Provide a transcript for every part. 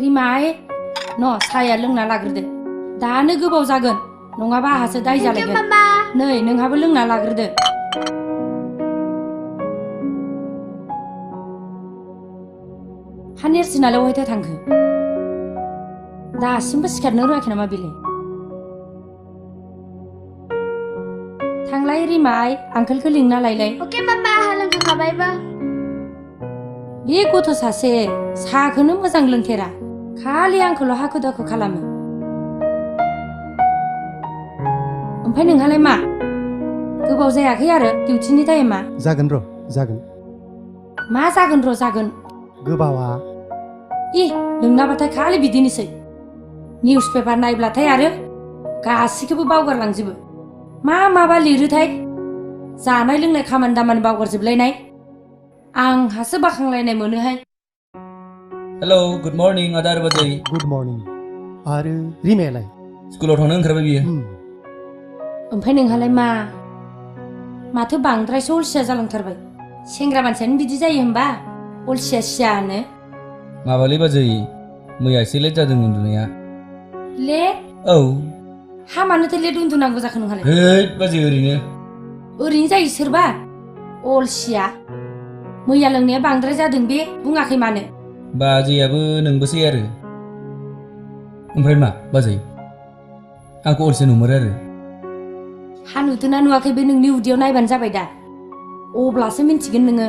रिमाय न' साया लोंना लाग्रोदो दानो गोबाव जागोन नङाबा आहासो दाय जालायगोन नै नोंहाबो लोंना लाग्रोदो हा नेरसोनालाय अहायथो थांखो दासिमबो सिखारनो रोङाखै नामा बेलाय थांलाय रिमाय आंकोलखौ लिंना लायलाय अके मामा आहा लोंखांखाबायबो बे गथ' सासे साहाखौनो मोजां लोंफेरा खालि आंखौल' हाखु दाखु खालामो ओमफ्राय नोंहालाय मा गोबाव जायाखै आरो डिउटिनि टाइमा जागोन र' जागोन मा जागोन र' जागोन गोबावा लोंनाबाथाय खालि बिदिनोसै निउस पेपार नायब्लाथाय आरो गासिखौबो बावगारलांजोबो माबा लिरोथाय जानाय लोंनाय खामानि दामानि बावगारजोबलायनाय आंहासो बाखांलायनाय मोनोहाय हेलौ गुड मर्निं आदा बाजै गुड मर्निं आरो रिमायालाय स्कुलाव थांनो ओंखारबाय बियो ओमफ्राय नोंहालाय माथो बांद्रायसो अलसिया जालांथारबाय सेंग्रा मानसियानो बिदि जायो होमबा अलसिया सियानो माबालै बाजै मैया एसे लेट जादों उन्दुनाया लेट औ हा मानोथो लेट उन्दुनांगौ जाखो नोंहालाय हैद बाजै ओरैनो जायो सोरबा अलसिया मैया लोंनाया बांद्राय जादों बे बुङाखै मानो बाजैयाबो नोंबोसै आरो ओमफ्राय मा बाजै आंखौ अलसिया नुमोरो आरो हा नुदोंना नुवाखै बे नोंनि उदैयाव नायबानो जाबाय दा अब्लासो मिन्थिगोन नोङो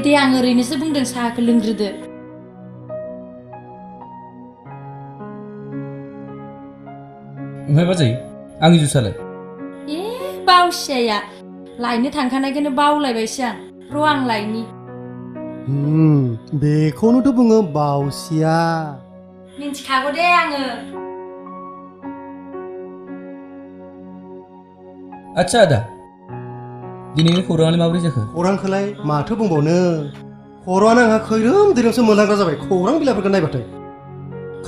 दे आं ओरैनोसो बुंदों साहाखौ लोंग्रोदो ओमफ्राय बाजै आंनि जुसालाय बावसियाया लायनो थांखानायखौनो बावलायबायसो आं र' आं लायनि बेखौनोथ' बुङो बावसिया मिन्थिखागौ दे आङो आच्छा आदा दिनैनि खौराङालाय माबोरै जाखो खौरांखौलाय माथो बुंबावनो खर'आनो आंहा खैरोम दैरोमसो मोनलांग्रा जाबाय खौरां बिलाइफोरखौ नायबाथाय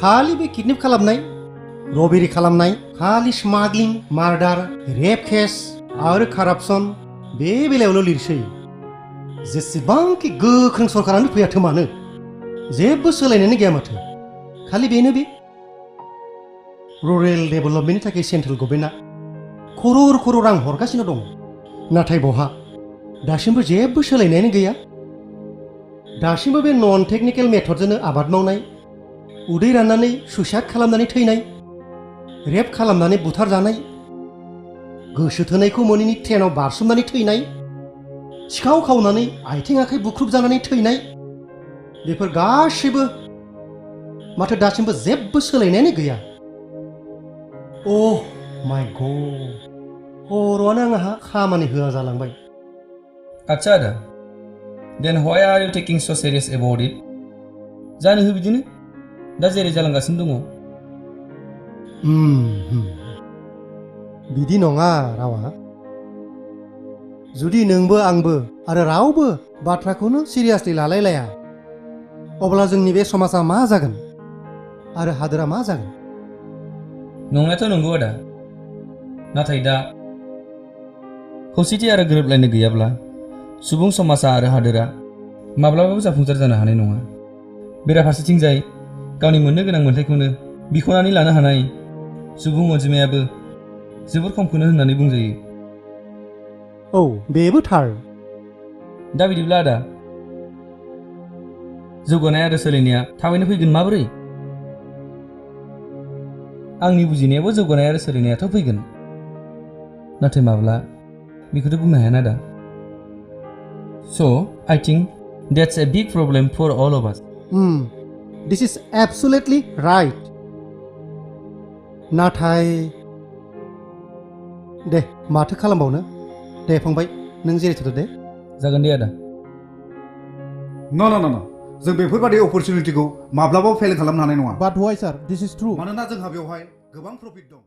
खालि बे किडनेप खालामनाय रबेरि खालामनाय खालि स्मागलिं मार्डार रेप केस आरो कारापसन बे बेलायावल' लिरसै जेसेबांखि गोख्रों सरकारानो फैयाथों मानो जेबो सोलायनायानो गैया माथो खालि बेनो बे रुरेल डेभेलपमेन्टनि थाखाय सेन्ट्रेल गभर्नमेन्टआ खर'र रां हरगासिनो दं नाथाय बहा दासिमबो जेबो सोलायनायानो गैया दासिमबो बे नन टेकनिकेल मेथडजोंनो आबाद मावनाय उदै राननानै सुइसाइड खालामनानै थैनाय रेप खालामनानै बुथारजानाय गोसो थोनायखौ मोनैनि ट्रेनाव बारसोमनानै थैनाय सिखाव खावनानै आथिं आखाइ बुख्रुबजानानै थैनाय बेफोर गासैबो माथो दासिमबो जेबो सोलायनायानो गैया माय गड खर'आनो आंहा खामानि होआ जालांबाय आच्छा आदा देन व्हाई आर इउ टेकिं सो सिरियास एबाउट इट जानो हो बिदिनो दा जेरै जालांगासिनो दङ बिदि नङा रावा जुदि नोंबो आंबो आरो रावबो बाथ्राखौनो सिरियासलि लालायलाया अब्ला जोंनि बे समाजा मा जागोन आरो हादोरा मा जागोन नंनायाथ' नंगौ आदा नाथाय दा खौसेथि आरो गोरोबलायनाय गैयाब्ला सुबुं समाजा आरो हादोरा माब्लाबाबो जाफुंसार जानो हानाय नङा बेराफारसेथिंजाय गावनि मोननो गोनां मोन्थाइखौनो बिख'नानै लानो हानाय सुबुं अनजिमायाबो जोबोर खमखौनो होननानै बुंजायो बेबो थार दा बिदिब्ला आदा जौगानाय आरो सोलायनाया थाबैनो फैगोन माबोरै आंनि बुजिनायावबो जौगानाय आरो सोलायनायाथ' फैगोन नाथाय माब्ला बेखौथ' बुंनो हाया ना दा So I think that's a big problem for all of us. This is absolutely right. नाथाय दे माथो खालामबावनो दे फंबाय नों जेरै थोदो दे जागोन दे आदा न जों बेफोरबादि अपरचुनिटिखौ माब्लाबाबो फेलें खालामनो हानाय नङा But why sir? This is true. मानोना जोंहा बेवहाय गोबां प्रफिट दं